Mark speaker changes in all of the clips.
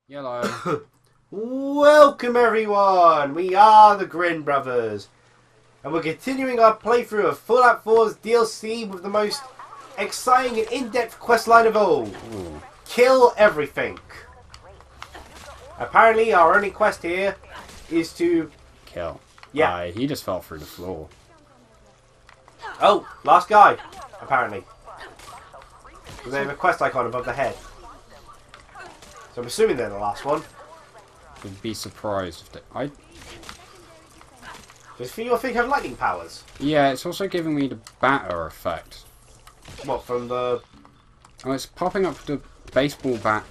Speaker 1: Yellow.
Speaker 2: Welcome everyone! We are the Grin Brothers. And we're continuing our playthrough of Fallout 4's DLC with the most exciting and in-depth questline of all.
Speaker 1: Ooh.
Speaker 2: Kill everything. Apparently our only quest here is to...
Speaker 1: Kill.
Speaker 2: Yeah.
Speaker 1: He just fell through the floor.
Speaker 2: Oh, last guy, apparently. They have a quest icon above the head. So I'm assuming they're the last one.
Speaker 1: Would be surprised if they...
Speaker 2: Does your thing have lightning powers?
Speaker 1: Yeah, it's also giving me the batter effect.
Speaker 2: What, from the...
Speaker 1: Oh, it's popping up the baseball bat.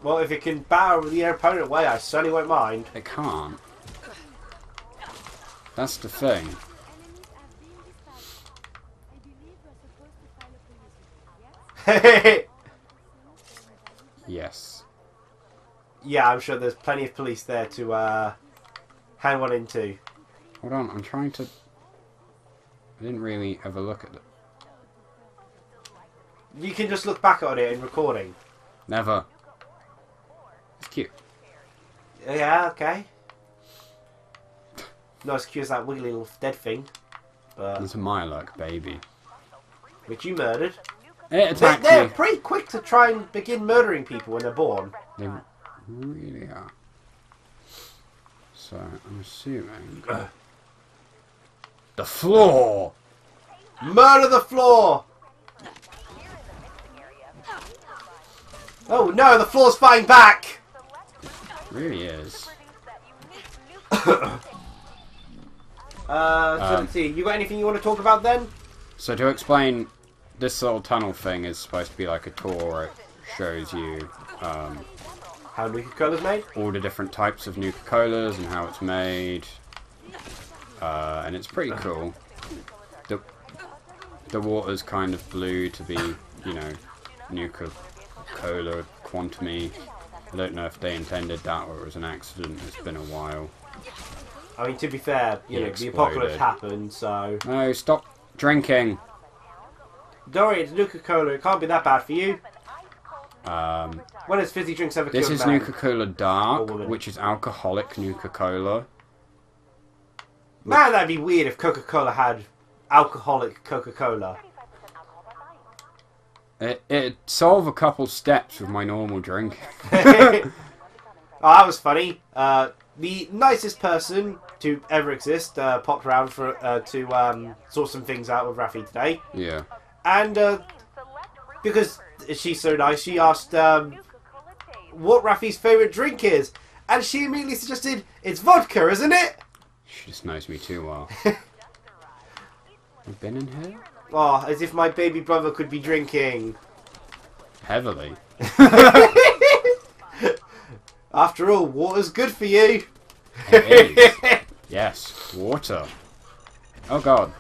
Speaker 2: Well, if it can batter the opponent away, I certainly won't mind.
Speaker 1: It can't. That's the thing. Yes.
Speaker 2: Yeah, I'm sure there's plenty of police there to hand one into.
Speaker 1: Hold on, I'm trying to... I didn't really ever look at it.
Speaker 2: You can just look back on it in recording.
Speaker 1: Never. It's cute.
Speaker 2: Yeah, okay. Not as cute as that wiggly little dead thing. But
Speaker 1: It's a Mylark baby.
Speaker 2: which you murdered.
Speaker 1: It attacked
Speaker 2: They're
Speaker 1: me.
Speaker 2: pretty quick to try and begin murdering people when they're born.
Speaker 1: They really are. So, I'm assuming... The floor!
Speaker 2: Murder the floor! Oh no, the floor's fighting back!
Speaker 1: Really is.
Speaker 2: So let's see, you got anything you want to talk about then?
Speaker 1: So to explain, this little tunnel thing is supposed to be like a tour where it shows you
Speaker 2: How Nuka-Cola's made?
Speaker 1: all the different types of Nuka-Colas and how it's made. And it's pretty cool. The water's kind of blue to be, you know, Nuka-Cola quantum-y. I don't know if they intended that or it was an accident. It's been a while.
Speaker 2: I mean, to be fair,
Speaker 1: He
Speaker 2: the
Speaker 1: exploded.
Speaker 2: apocalypse happened, so...
Speaker 1: No, stop drinking!
Speaker 2: Don't worry, it's Nuka-Cola, it can't be that bad for you. When has fizzy drinks ever
Speaker 1: This
Speaker 2: killed
Speaker 1: is
Speaker 2: a man?
Speaker 1: Nuka-Cola
Speaker 2: Or
Speaker 1: Dark,
Speaker 2: woman.
Speaker 1: which is alcoholic Nuka-Cola.
Speaker 2: Man, that'd be weird if Coca-Cola had alcoholic Coca-Cola.
Speaker 1: It'd solve a couple steps with my normal drink.
Speaker 2: Oh, that was funny. The nicest person to ever exist popped around for to sort some things out with Rafi today.
Speaker 1: Yeah.
Speaker 2: And because she's so nice, she asked what Rafi's favourite drink is. And she immediately suggested, it's vodka, isn't it?
Speaker 1: She just knows me too well. You've been in here?
Speaker 2: Oh, as if my baby brother could be drinking.
Speaker 1: Heavily.
Speaker 2: After all, water's good for you.
Speaker 1: It is. Yes, water. Oh god.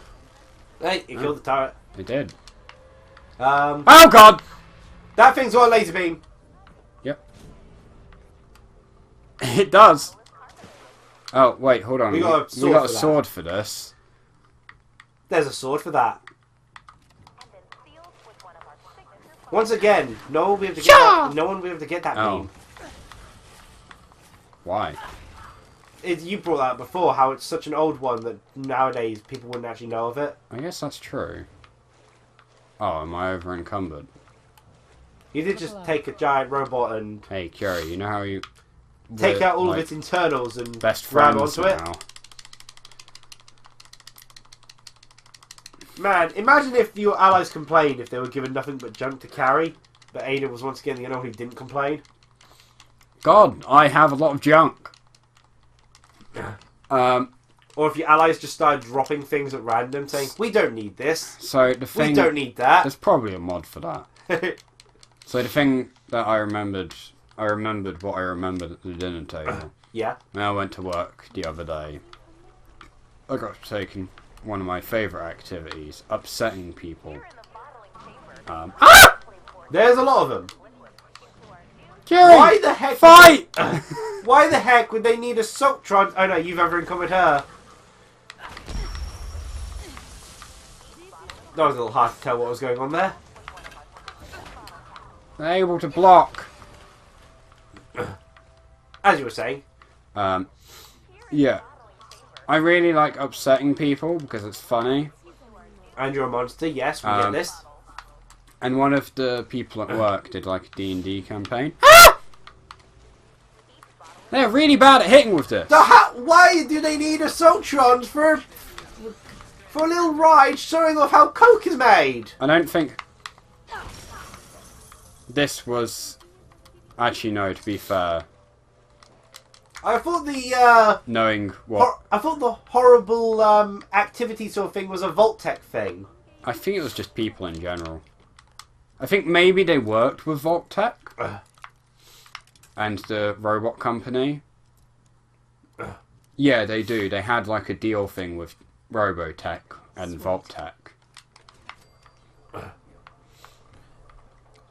Speaker 2: Hey, you killed the turret.
Speaker 1: It did.
Speaker 2: Oh
Speaker 1: god!
Speaker 2: That thing's got a laser beam.
Speaker 1: Yep. It does. Oh, wait, hold on.
Speaker 2: We got a sword
Speaker 1: got a
Speaker 2: for that.
Speaker 1: sword for this.
Speaker 2: There's a sword for that. Once again, no one will be able to get that. No one will be able to get that
Speaker 1: Oh.
Speaker 2: beam.
Speaker 1: Why?
Speaker 2: You brought that up before, how it's such an old one that nowadays people wouldn't actually know of it.
Speaker 1: I guess that's true. Oh, am I over encumbered?
Speaker 2: You did just take a giant robot and
Speaker 1: Hey, Curie, you know how you...
Speaker 2: take
Speaker 1: we're,
Speaker 2: out all
Speaker 1: like,
Speaker 2: of its internals and
Speaker 1: best
Speaker 2: grab
Speaker 1: friends
Speaker 2: onto it.
Speaker 1: now.
Speaker 2: Man, imagine if your allies complained if they were given nothing but junk to carry, but Ada was once again the only one who didn't complain.
Speaker 1: God, I have a lot of junk.
Speaker 2: Or if your allies just started dropping things at random, saying, we don't need this,
Speaker 1: So the thing...
Speaker 2: we don't need that.
Speaker 1: There's probably a mod for that. So the thing that I remembered what I remembered at the dinner table.
Speaker 2: Yeah.
Speaker 1: When I went to work the other day, I got taken one of my favourite activities, upsetting people.
Speaker 2: There's a lot of them.
Speaker 1: Curie,
Speaker 2: Why the heck?
Speaker 1: fight!
Speaker 2: Why the heck would they need Assaultrons? Oh no, you've ever encumbered her. That was a little hard to tell what was going on there.
Speaker 1: They're able to block.
Speaker 2: As you were saying.
Speaker 1: Yeah. I really like upsetting people because it's funny.
Speaker 2: And you're a monster, yes, we get this.
Speaker 1: And one of the people at work did like a D&D campaign. They're really bad at hitting with this.
Speaker 2: Why do they need Assaultrons for a little ride showing off how Coke is made?
Speaker 1: I don't think this was... Actually, no, to be fair.
Speaker 2: I thought the,
Speaker 1: knowing what...
Speaker 2: I thought the horrible, activity sort of thing was a Vault-Tec thing.
Speaker 1: I think it was just people in general. I think maybe they worked with Vault-Tec. And the robot company. Yeah, they do. They had like a deal thing with Robotech and Vault-Tec.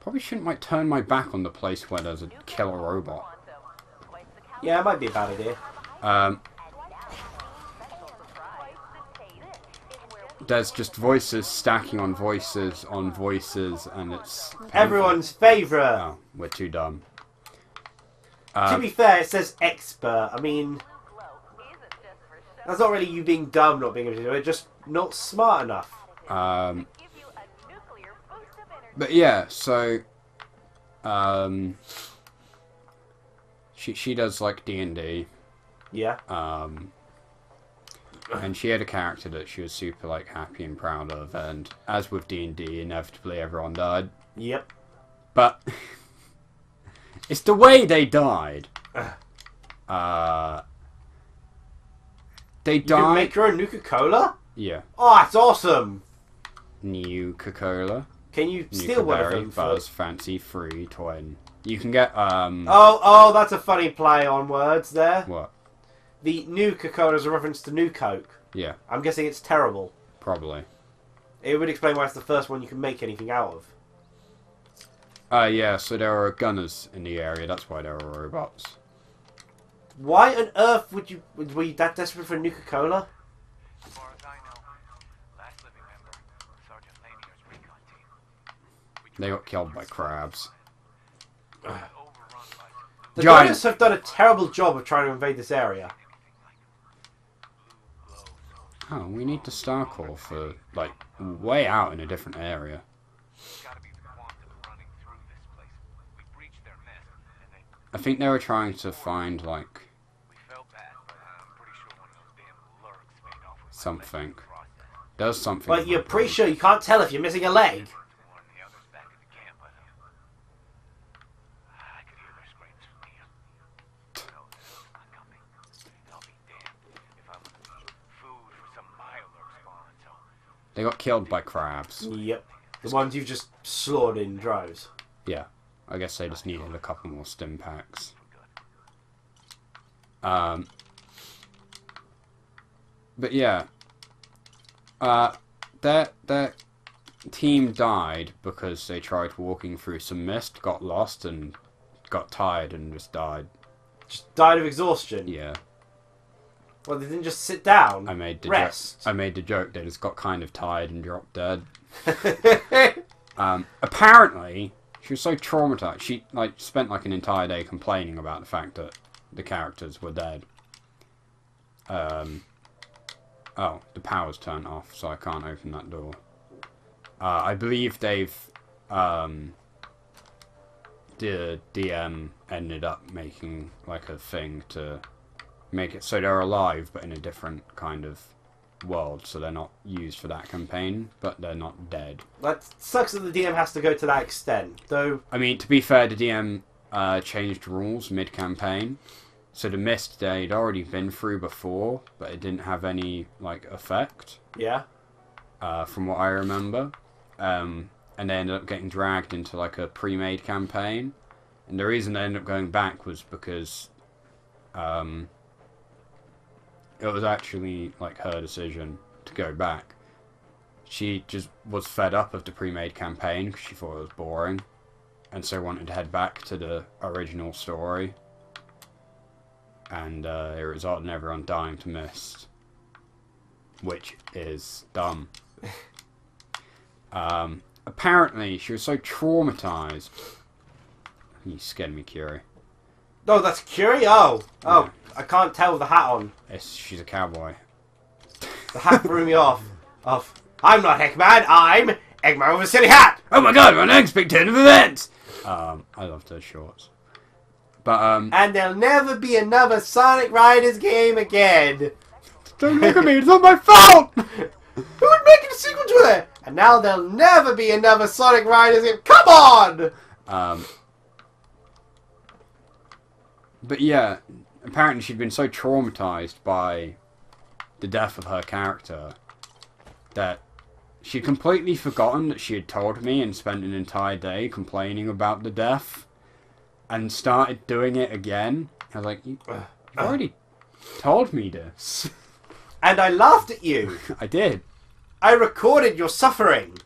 Speaker 1: Probably shouldn't like turn my back on the place where there's a killer robot.
Speaker 2: Yeah, it might be a bad idea.
Speaker 1: There's just voices stacking on voices on voices, and it's painful.
Speaker 2: Everyone's favourite.
Speaker 1: Oh, we're too dumb.
Speaker 2: To be fair, it says expert. I mean, that's not really you being dumb, not being able to do it, just not smart enough.
Speaker 1: But yeah, so she does like D&D.
Speaker 2: Yeah.
Speaker 1: And she had a character that she was super like happy and proud of, and as with D&D, inevitably everyone died.
Speaker 2: Yep.
Speaker 1: But it's the way they died. They died.
Speaker 2: You can make your own Nuka-Cola?
Speaker 1: Yeah.
Speaker 2: Oh, that's awesome.
Speaker 1: Nuka-Cola.
Speaker 2: Can you steal one of them?
Speaker 1: Buzz, fancy, free, twin. You can get
Speaker 2: Oh, that's a funny play on words there.
Speaker 1: What?
Speaker 2: The Nuka-Cola is a reference to New Coke.
Speaker 1: Yeah.
Speaker 2: I'm guessing it's terrible.
Speaker 1: Probably.
Speaker 2: It would explain why it's the first one you can make anything out of.
Speaker 1: Yeah, so there are gunners in the area, that's why there are robots.
Speaker 2: Why on earth were you that desperate for Nuka-Cola?
Speaker 3: As far as I know, last living member, Sergeant Lanier's recon team.
Speaker 1: They got killed by crabs.
Speaker 2: The Gunners have done a terrible job of trying to invade this area.
Speaker 1: Oh, we need the Star Core for, like, way out in a different area. I think they were trying to find, like, something. There's something.
Speaker 2: But you're pretty sure you can't tell if you're missing a leg.
Speaker 1: They got killed by crabs.
Speaker 2: Yep. The ones you've just slaughtered in droves.
Speaker 1: Yeah. I guess they just needed a couple more stim packs. But yeah. Their team died because they tried walking through some mist, got lost, and got tired and just died.
Speaker 2: Just died of exhaustion?
Speaker 1: Yeah.
Speaker 2: Well, they didn't just sit down.
Speaker 1: I made the
Speaker 2: rest.
Speaker 1: I made the joke. They just got kind of tired and dropped dead. Apparently, she was so traumatized. She like spent like an entire day complaining about the fact that the characters were dead. Oh, the power's turned off, so I can't open that door. I believe they've the DM ended up making like a thing to make it so they're alive but in a different kind of world, so they're not used for that campaign, but they're not dead.
Speaker 2: That sucks that the DM has to go to that extent, though.
Speaker 1: I mean, to be fair, the DM changed rules mid-campaign, so the mist they'd already been through before, but it didn't have any like effect.
Speaker 2: Yeah.
Speaker 1: From what I remember, and they ended up getting dragged into like a pre-made campaign, and the reason they ended up going back was because it was actually like her decision to go back. She just was fed up of the pre-made campaign because she thought it was boring, and so wanted to head back to the original story. And it resulted in everyone dying to mist, which is dumb. Apparently, she was so traumatized. You scared me, Curie.
Speaker 2: Oh, that's Curie? Oh. Oh,
Speaker 1: Yeah.
Speaker 2: I can't tell with the hat on.
Speaker 1: She's a cowboy.
Speaker 2: The hat threw me off. I'm not Eggman, I'm Eggman with a silly hat!
Speaker 1: Oh my god, an unexpected turn of events! I loved her shorts. But,
Speaker 2: And there'll never be another Sonic Riders game again.
Speaker 1: don't look at me, it's not my fault!
Speaker 2: Who would make a sequel to it? And now there'll never be another Sonic Riders game. Come on!
Speaker 1: But yeah, apparently she'd been so traumatized by the death of her character that she'd completely forgotten that she had told me and spent an entire day complaining about the death and started doing it again. I was like, you've already told me this.
Speaker 2: And I laughed at you.
Speaker 1: I did.
Speaker 2: I recorded your suffering.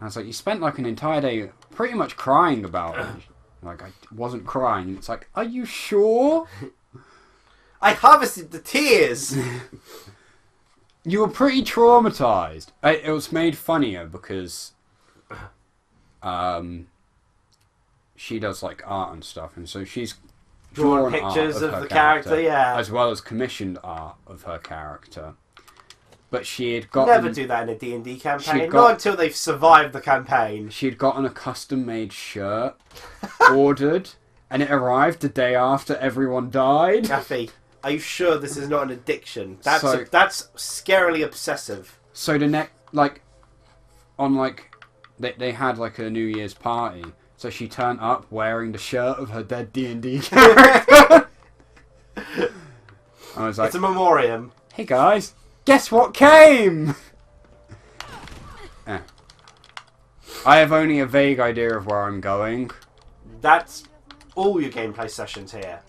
Speaker 1: I was like, you spent like an entire day pretty much crying about it. Like, I wasn't crying. It's like, are you sure?
Speaker 2: I harvested the tears.
Speaker 1: You were pretty traumatized. It was made funnier because she does like art and stuff, and so she's
Speaker 2: Drawn
Speaker 1: drawn
Speaker 2: pictures
Speaker 1: art
Speaker 2: of
Speaker 1: her
Speaker 2: the character, yeah.
Speaker 1: as well as commissioned art of her character. But she had gotten...
Speaker 2: Never do that in a D&D campaign.
Speaker 1: got-
Speaker 2: Not until they've survived the campaign.
Speaker 1: She had gotten a custom-made shirt ordered, and it arrived the day after everyone died.
Speaker 2: Kathy, are you sure this is not an addiction? That's
Speaker 1: So-
Speaker 2: that's scarily obsessive.
Speaker 1: So the next, like, on like, they had like a New Year's party. So she turned up wearing the shirt of her dead D&D character. I was like,
Speaker 2: It's a memoriam.
Speaker 1: hey guys, guess what came? Eh. I have only a vague idea of where I'm going.
Speaker 2: That's all your gameplay sessions here.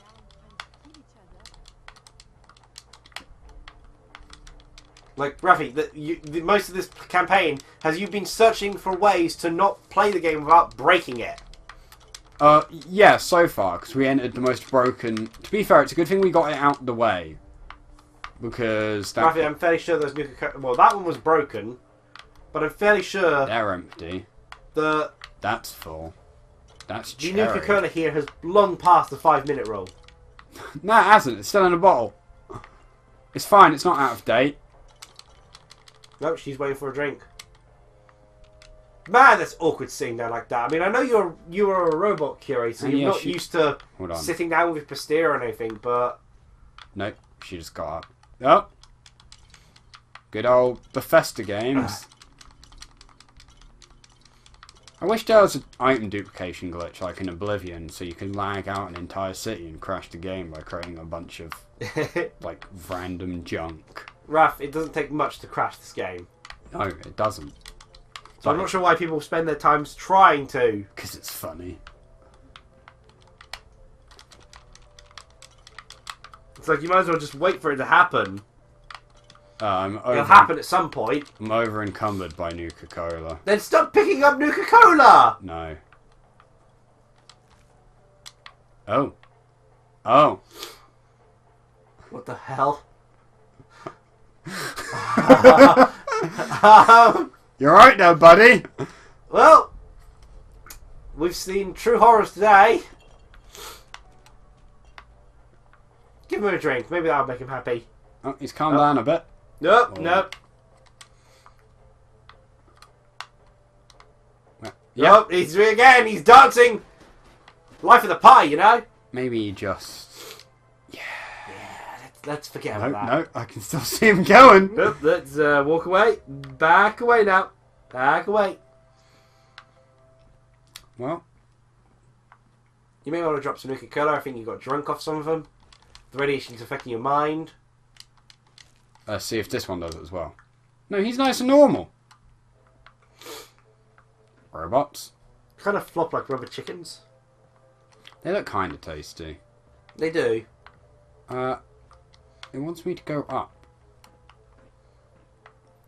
Speaker 2: Like, Rafi, most of this campaign has you been searching for ways to not play the game without breaking it.
Speaker 1: Yeah, so far, because we entered the most broken... To be fair, it's a good thing we got it out the way. Because... that
Speaker 2: Rafi, I'm fairly sure those Nuka... Well, that one was broken. But I'm fairly sure
Speaker 1: they're empty.
Speaker 2: the
Speaker 1: That's full. That's
Speaker 2: the
Speaker 1: cherry.
Speaker 2: Nuka-Cola here has long passed the 5-minute rule.
Speaker 1: No, it hasn't. It's still in a bottle. It's fine. It's not out of date.
Speaker 2: Nope, she's waiting for a drink. Man, that's awkward sitting down like that. I mean, I know you are a robot curator, so
Speaker 1: Oh,
Speaker 2: you're
Speaker 1: yeah,
Speaker 2: not used to
Speaker 1: Hold on.
Speaker 2: sitting down with your posterior or anything, but...
Speaker 1: Nope. She just got up. Oh. Good old Bethesda games. I wish there was an item duplication glitch like in Oblivion, so you can lag out an entire city and crash the game by creating a bunch of like random junk.
Speaker 2: Raph, it doesn't take much to crash this game.
Speaker 1: No, it doesn't.
Speaker 2: So I'm not sure why people spend their times trying to.
Speaker 1: Because it's funny.
Speaker 2: It's like you might as well just wait for it to happen. It'll
Speaker 1: It'll
Speaker 2: happen at some point.
Speaker 1: I'm over encumbered by Nuka-Cola.
Speaker 2: Then stop picking up Nuka-Cola!
Speaker 1: No. Oh. Oh.
Speaker 2: What the hell?
Speaker 1: You're right now, buddy.
Speaker 2: Well, we've seen true horrors today. Give him a drink. Maybe that'll make him happy.
Speaker 1: Oh, he's calmed down a bit.
Speaker 2: Nope,
Speaker 1: Oh.
Speaker 2: nope.
Speaker 1: Yep.
Speaker 2: Nope, he's doing it again. He's dancing. Life of the party, you know?
Speaker 1: Maybe he just...
Speaker 2: Let's forget
Speaker 1: No,
Speaker 2: about that.
Speaker 1: no, I can still see him going.
Speaker 2: Nope, let's walk away. Back away now. Back away.
Speaker 1: Well,
Speaker 2: You may want to drop some Nuka-Cola. I think you got drunk off some of them. The radiation's affecting your mind.
Speaker 1: let's see if this one does it as well. No, he's nice and normal. Robots.
Speaker 2: Kind of flop like rubber chickens.
Speaker 1: They look kind of tasty.
Speaker 2: They do.
Speaker 1: It wants me to go up.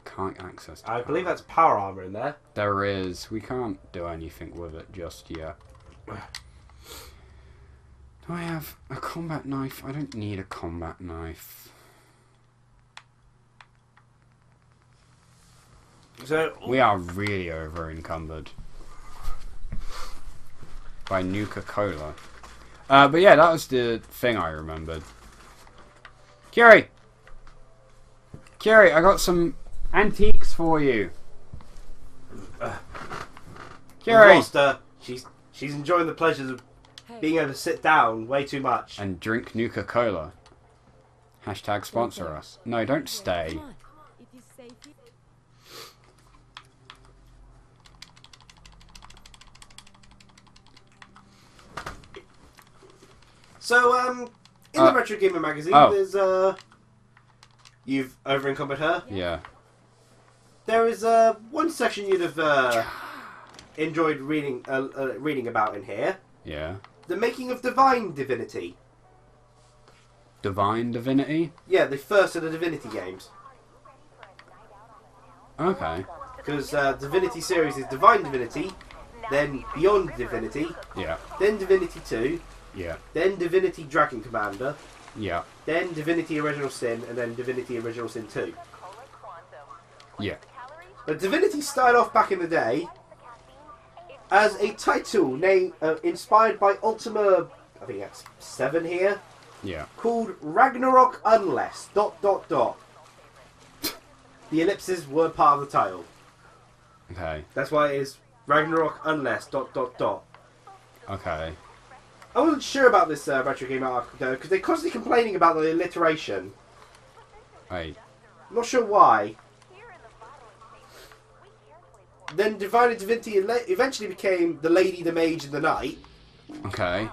Speaker 1: Can't access.
Speaker 2: I believe that's power armor in there.
Speaker 1: There is. We can't do anything with it just yet. Do I have a combat knife? I don't need a combat knife.
Speaker 2: So
Speaker 1: We are really over encumbered by Nuka-Cola. But yeah, that was the thing I remembered. Curie! Curie, I got some antiques for you.
Speaker 2: We've
Speaker 1: Curie!
Speaker 2: lost her. She's enjoying the pleasures of being able to sit down way too much.
Speaker 1: And drink Nuka-Cola. Hashtag sponsor us. No, don't stay.
Speaker 2: So, in the Retro Gamer magazine, there's, you've over-encumbered her?
Speaker 1: Yeah.
Speaker 2: There is, one section you'd have, enjoyed reading about in here.
Speaker 1: Yeah.
Speaker 2: The making of Divine Divinity.
Speaker 1: Divine Divinity?
Speaker 2: Yeah, the first of the Divinity games.
Speaker 1: Okay.
Speaker 2: Because Divinity series is Divine Divinity, then Beyond Divinity,
Speaker 1: Yeah.
Speaker 2: then Divinity 2,
Speaker 1: Yeah.
Speaker 2: then Divinity Dragon Commander,
Speaker 1: Yeah.
Speaker 2: then Divinity Original Sin, and then Divinity Original Sin 2.
Speaker 1: Yeah.
Speaker 2: But Divinity started off back in the day as a title inspired by Ultima, I think that's 7 here,
Speaker 1: Yeah.
Speaker 2: called Ragnarok Unless... ... The ellipses were part of the title.
Speaker 1: Okay.
Speaker 2: That's why it is Ragnarok Unless ...
Speaker 1: Okay.
Speaker 2: I wasn't sure about this retro game arc though, because they're constantly complaining about the alliteration.
Speaker 1: Wait.
Speaker 2: I'm not sure why. Then Divine Divinity eventually became The Lady, the Mage, and the Knight.
Speaker 1: Okay.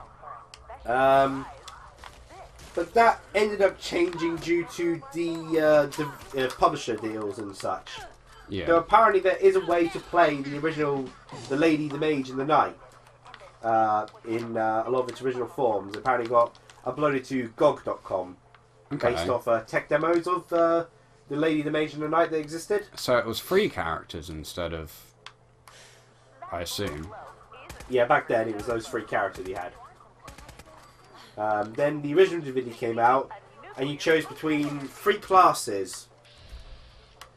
Speaker 2: But that ended up changing due to the publisher deals and such.
Speaker 1: Yeah.
Speaker 2: So apparently there is a way to play the original The Lady, the Mage, and the Knight in a lot of its original forms. Apparently got uploaded to GOG.com
Speaker 1: Okay.
Speaker 2: based off tech demos of The Lady, the Mage, and the Knight that existed.
Speaker 1: So it was 3 characters instead of... I assume.
Speaker 2: Yeah, back then it was those 3 characters you had. Then the original Divinity came out, and you chose between 3 classes.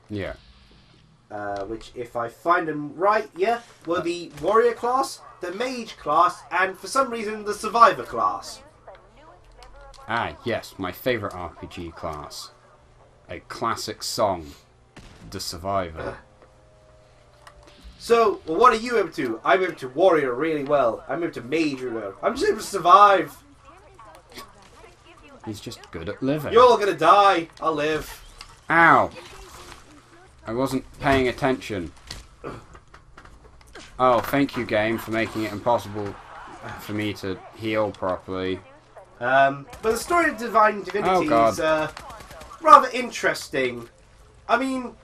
Speaker 1: Yeah.
Speaker 2: Which, if I find them right, were the Warrior class, the Mage class, and for some reason the Survivor class.
Speaker 1: Ah, yes, my favourite RPG class. A classic song. The Survivor.
Speaker 2: So, well, what are you able to? I'm able to Warrior really well. I'm able to Mage really well. I'm just able to survive.
Speaker 1: He's just good at living.
Speaker 2: You're all gonna die. I'll live.
Speaker 1: Ow! I wasn't paying attention. Oh, thank you, game, for making it impossible for me to heal properly.
Speaker 2: But the story of Divine Divinity
Speaker 1: Oh,
Speaker 2: is rather interesting. I mean,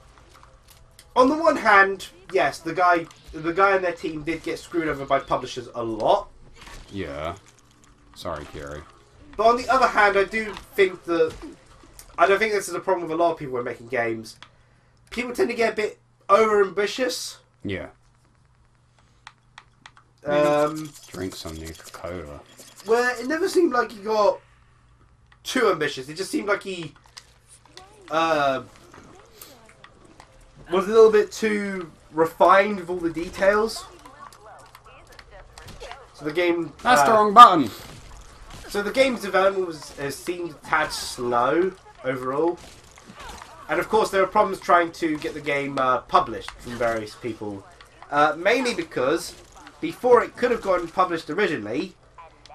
Speaker 2: on the one hand, yes, the guy and their team did get screwed over by publishers a lot.
Speaker 1: Yeah. Sorry, Kiri.
Speaker 2: But on the other hand, I don't think this is a problem with a lot of people when making games. People tend to get a bit over-ambitious.
Speaker 1: Yeah. Drink some Nuka-Cola.
Speaker 2: Where it never seemed like he got too ambitious. It just seemed like he was a little bit too refined with all the details. So the game...
Speaker 1: That's the wrong button!
Speaker 2: So the game's development has seemed a tad slow overall. And of course there are problems trying to get the game published from various people. Mainly because before it could have gotten published originally,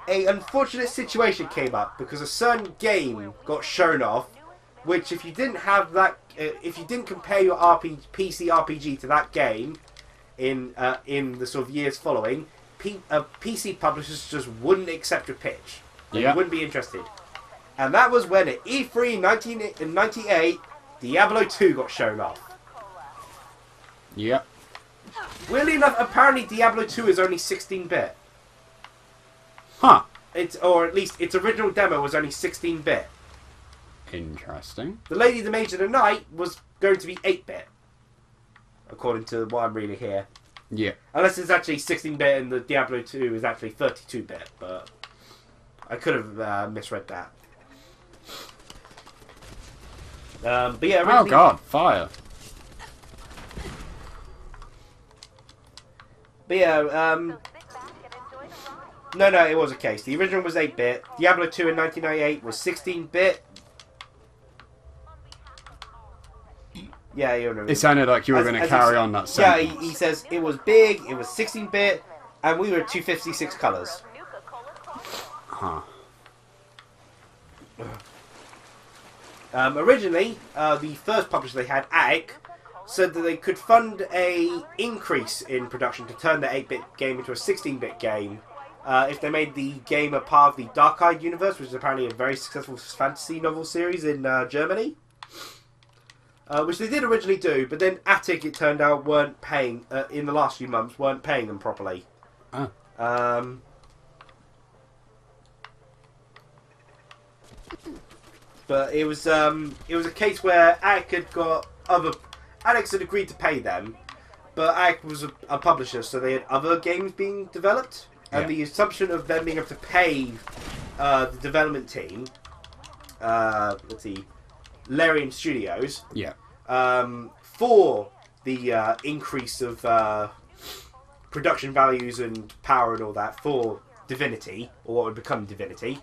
Speaker 2: a unfortunate situation came up because a certain game got shown off, which if you didn't have that, if you didn't compare your PC RPG to that game in the sort of years following, PC publishers just wouldn't accept your pitch. They wouldn't be interested. And that was when at E3 1998, Diablo 2 got shown off.
Speaker 1: Yep.
Speaker 2: Weirdly enough, apparently Diablo 2 is only 16-bit.
Speaker 1: Huh.
Speaker 2: Or at least its original demo was only 16-bit.
Speaker 1: Interesting.
Speaker 2: The Lady, the Mage, and the Knight was going to be 8-bit. According to what I'm reading here.
Speaker 1: Yeah.
Speaker 2: Unless it's actually 16-bit and the Diablo 2 is actually 32-bit, but I could have misread that. But yeah, originally,
Speaker 1: Oh god, fire.
Speaker 2: But yeah, No, it was a case. The original was 8-bit. Diablo 2 in 1998 was 16-bit. Yeah, you remember.
Speaker 1: It sounded like you were going to carry on that sentence.
Speaker 2: Yeah, he says it was big, it was 16-bit, and we were 256 colours.
Speaker 1: Huh.
Speaker 2: Originally, the first publisher they had, Attic, said that they could fund a increase in production to turn the 8-bit game into a 16-bit game if they made the game a part of the Dark-Eyed universe, which is apparently a very successful fantasy novel series in Germany. Which they did originally do, but then Attic, it turned out, weren't paying, in the last few months, weren't paying them properly.
Speaker 1: Oh.
Speaker 2: But it was a case where Attic had agreed to pay them, but Attic was a publisher, so they had other games being developed, and the assumption of them being able to pay the development team, let's see, Larian Studios, for the increase of production values and power and all that for Divinity, or what would become Divinity,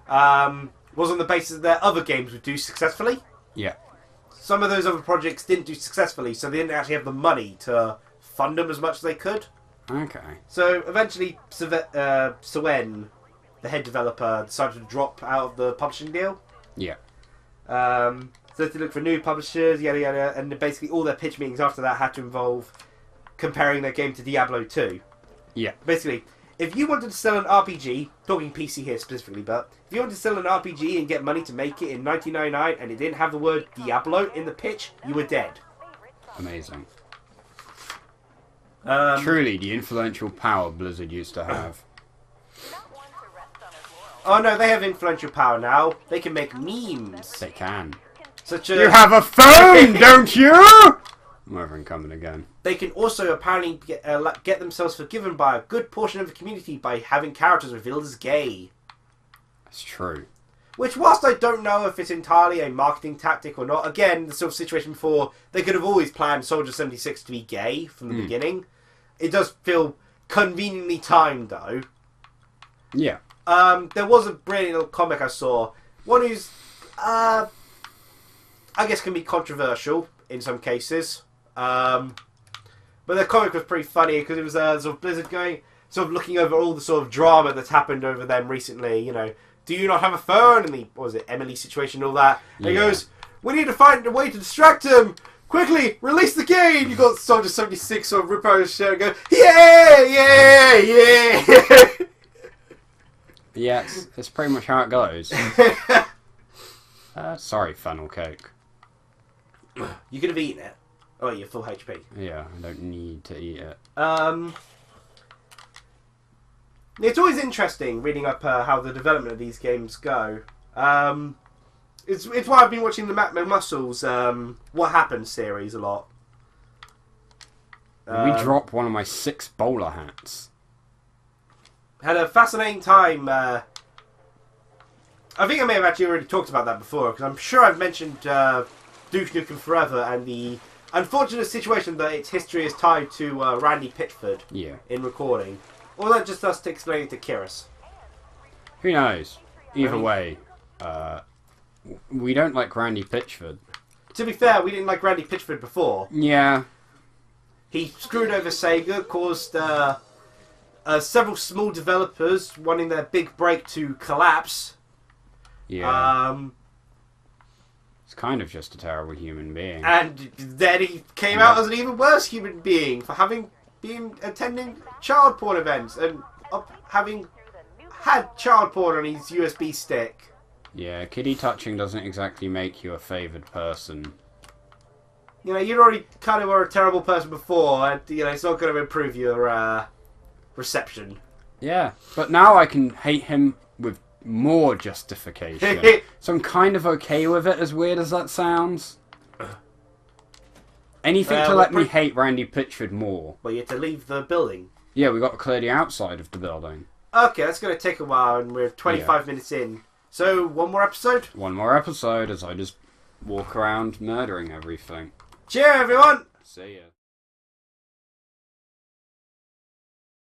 Speaker 2: was on the basis that their other games would do successfully.
Speaker 1: Yeah.
Speaker 2: Some of those other projects didn't do successfully, so they didn't actually have the money to fund them as much as they could.
Speaker 1: Okay.
Speaker 2: So eventually, Souldin, the head developer, decided to drop out of the publishing deal.
Speaker 1: Yeah.
Speaker 2: So they had to look for new publishers, yada yada, and basically all their pitch meetings after that had to involve comparing their game to Diablo 2.
Speaker 1: Yeah.
Speaker 2: Basically, if you wanted to sell an RPG, talking PC here specifically, but if you wanted to sell an RPG and get money to make it in 1999 and it didn't have the word Diablo in the pitch, you were dead.
Speaker 1: Amazing.
Speaker 2: Um,
Speaker 1: Truly, the influential power Blizzard used to have.
Speaker 2: Oh no, they have influential power now. They can make memes.
Speaker 1: They can.
Speaker 2: Such as,
Speaker 1: You have a phone, don't you? I'm over and coming again.
Speaker 2: They can also apparently get themselves forgiven by a good portion of the community by having characters revealed as gay.
Speaker 1: That's true.
Speaker 2: Which, whilst I don't know if it's entirely a marketing tactic or not, again, the sort of situation before, they could have always planned Soldier 76 to be gay from the beginning. It does feel conveniently timed, though.
Speaker 1: Yeah.
Speaker 2: There was a brilliant little comic I saw. One who's, I guess can be controversial in some cases. But the comic was pretty funny because it was sort of Blizzard going, sort of looking over all the sort of drama that's happened over them recently. You know, do you not have a phone? And the, what was it, Emily situation, all that. And he goes, we need to find a way to distract him. Quickly, release the game! You got Soldier 76 sort of rip out his shirt and go, yeah, yeah, yeah.
Speaker 1: Yeah, it's pretty much how it goes. Sorry, funnel cake.
Speaker 2: You could have eaten it. Oh, you're full HP.
Speaker 1: Yeah, I don't need to eat it.
Speaker 2: It's always interesting reading up how the development of these games go. It's why I've been watching the Matt Muscles What Happened series a lot.
Speaker 1: We dropped one of my 6 bowler hats.
Speaker 2: Had a fascinating time. I think I may have actually already talked about that before, because I'm sure I've mentioned Duke Nukem Forever and the unfortunate situation that its history is tied to Randy Pitchford in recording. Or that just us to explain it to Kiris.
Speaker 1: Who knows? Either way, we don't like Randy Pitchford.
Speaker 2: To be fair, we didn't like Randy Pitchford before.
Speaker 1: Yeah.
Speaker 2: He screwed over Sega, caused several small developers wanting their big break to collapse.
Speaker 1: Yeah. It's kind of just a terrible human being.
Speaker 2: And then he came out as an even worse human being for been attending child porn events and having had child porn on his USB stick.
Speaker 1: Yeah, kiddie touching doesn't exactly make you a favoured person.
Speaker 2: You know, you already kind of were a terrible person before, and you know it's not going to improve your reception.
Speaker 1: Yeah, but now I can hate him with more justification. So I'm kind of okay with it, as weird as that sounds. Anything to let me hate Randy Pitchford more.
Speaker 2: Well, you have to leave the building.
Speaker 1: Yeah, we got to clear the outside of the building.
Speaker 2: Okay, that's going to take a while, and we're 25 minutes in. So, one more episode?
Speaker 1: One more episode as I just walk around murdering everything.
Speaker 2: Cheer, everyone!
Speaker 1: See ya.